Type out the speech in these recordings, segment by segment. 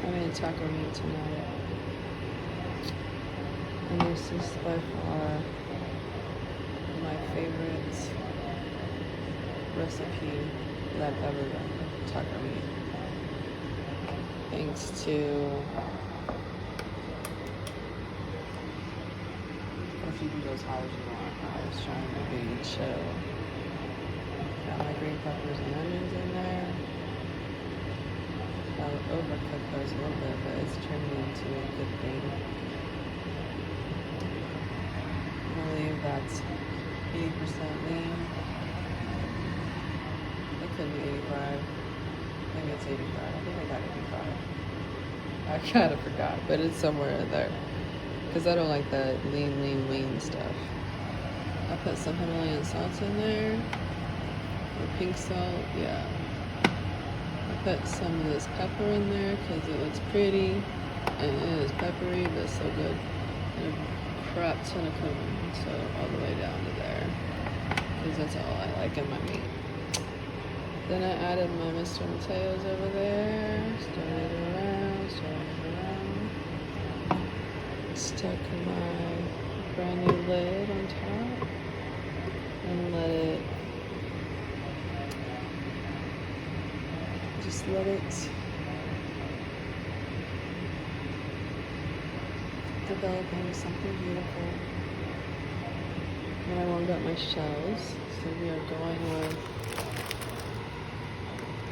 I made taco meat tonight. And this is by far my favorite recipe that I've ever done. Taco meat. Thanks to if you can go as high as you want. I was trying to be chill. Got my green peppers and onions in there. I'll overcook those a little bit, but it's turning into a good thing. I believe that's 80% lean. It could be 85. Maybe it's 85. I think I got 85. I kind of forgot, but it's somewhere in there. Because I don't like that lean stuff. I put some Himalayan salt in there. Or pink salt, yeah. I put some of this pepper in there because it looks pretty. And it is peppery, but it's so good. And a crap ton of cumin, so all the way down to there. Because that's all I like in my meat. Then I added my Mr. Mateo's over there. Stirred it around. Stuck my brand new lid on top. And let it develop into something beautiful. And I warmed up my shells, so we are going with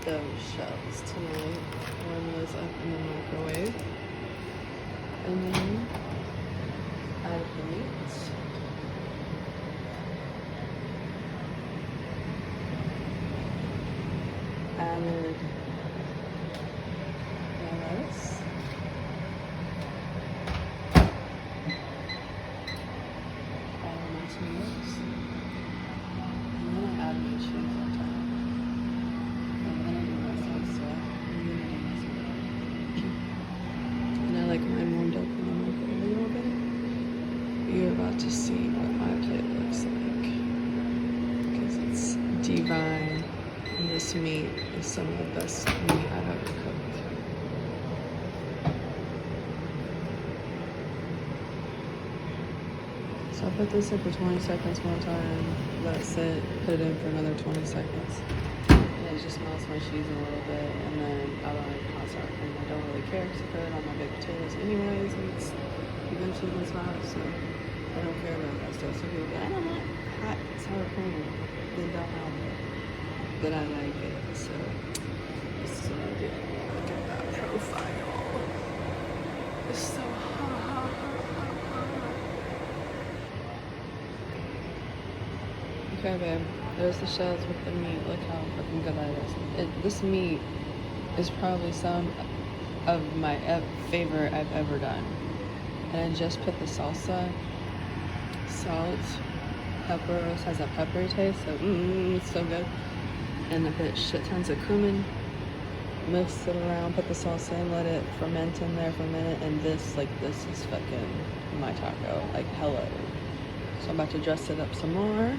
those shells tonight. Warm those up in the microwave. And then add the meat. Added lettuce. Added my tomatoes. And then I add my cheese on top. And then I do my salsa. And I like mine warmed up in the microwave a little bit. You're about to see what my plate looks like. Because it's divine. And this meat is some of the best meat I've ever cooked. So I put this in for 20 seconds one time, let it sit, put it in for another 20 seconds. And it just melts my cheese in a little bit, and then I don't like hot sour cream. I don't really care because I put it on my baked potatoes anyways, and it's eventually gets hot, so I don't care about that stuff. So people go, I don't want hot sour cream. They don't have it. But I like it, so this is what I do. Look at that profile. It's so hot. Okay, babe. There's the shells with the meat. Look how fucking good that is. This meat is probably some of my favorite I've ever done. And I just put the salsa, salt, pepper. It has that peppery taste, so it's so good. And I put shit tons of cumin, mix it around, put the salsa in, let it ferment in there for a minute, and this is fucking my taco, like hello. So I'm about to dress it up some more.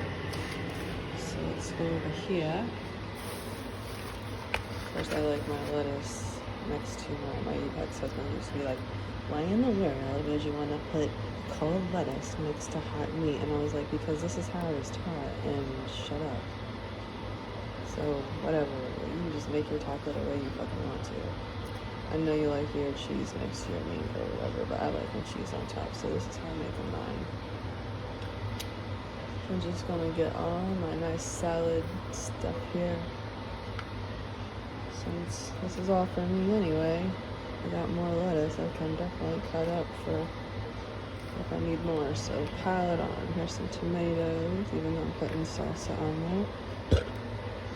So let's go over here. First I like my lettuce next to my ex-husband used to be like, why in the world would you want to put cold lettuce next to hot meat? And I was like, because this is how I was taught, and shut up. So, whatever, you can just make your taco the way you fucking want to. I know you like your cheese next to your meat or whatever, but I like my cheese on top, so this is how I'm making mine. I'm just gonna get all my nice salad stuff here. Since this is all for me anyway, I got more lettuce I can definitely cut up for if I need more. So pile it on. Here's some tomatoes, even though I'm putting salsa on there.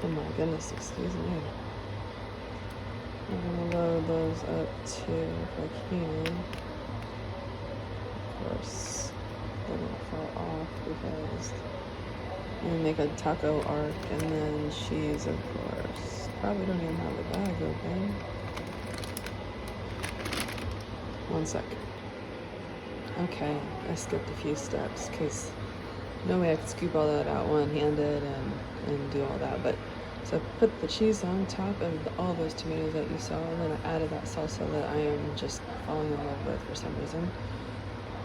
Oh my goodness, excuse me. I'm gonna load those up too if I can. Of course, they don't fall off because I'm gonna make a taco arc and then cheese, of course. Probably don't even have the bag open. 1 second. Okay, I skipped a few steps because no way I could scoop all that out one-handed and do all that. But so So put the cheese on top of all those tomatoes that you saw, and then I added that salsa that I am just falling in love with for some reason.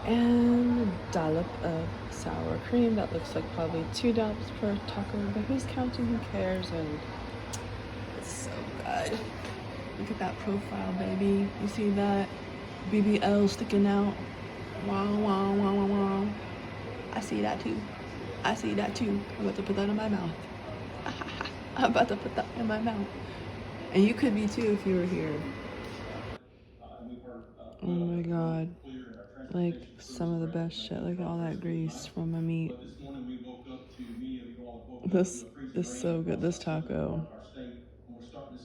And a dollop of sour cream that looks like probably 2 dollops per taco, but who's counting? Who cares? And it's so good. Look at that profile, baby. You see that BBL sticking out? Wow, wow, wow, wow, wow. I see that too. I see that too. I'm about to put that in my mouth. I'm about to put that in my mouth. And you could be too if you were here. Oh my god. Like some of the best shit. Look at all that grease from my meat. This is so good. This taco.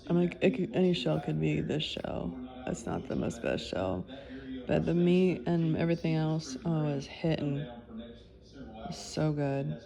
I'm like, any shell could be this shell. It's not the most best shell. But the meat and everything else, oh, is hitting. It's so good.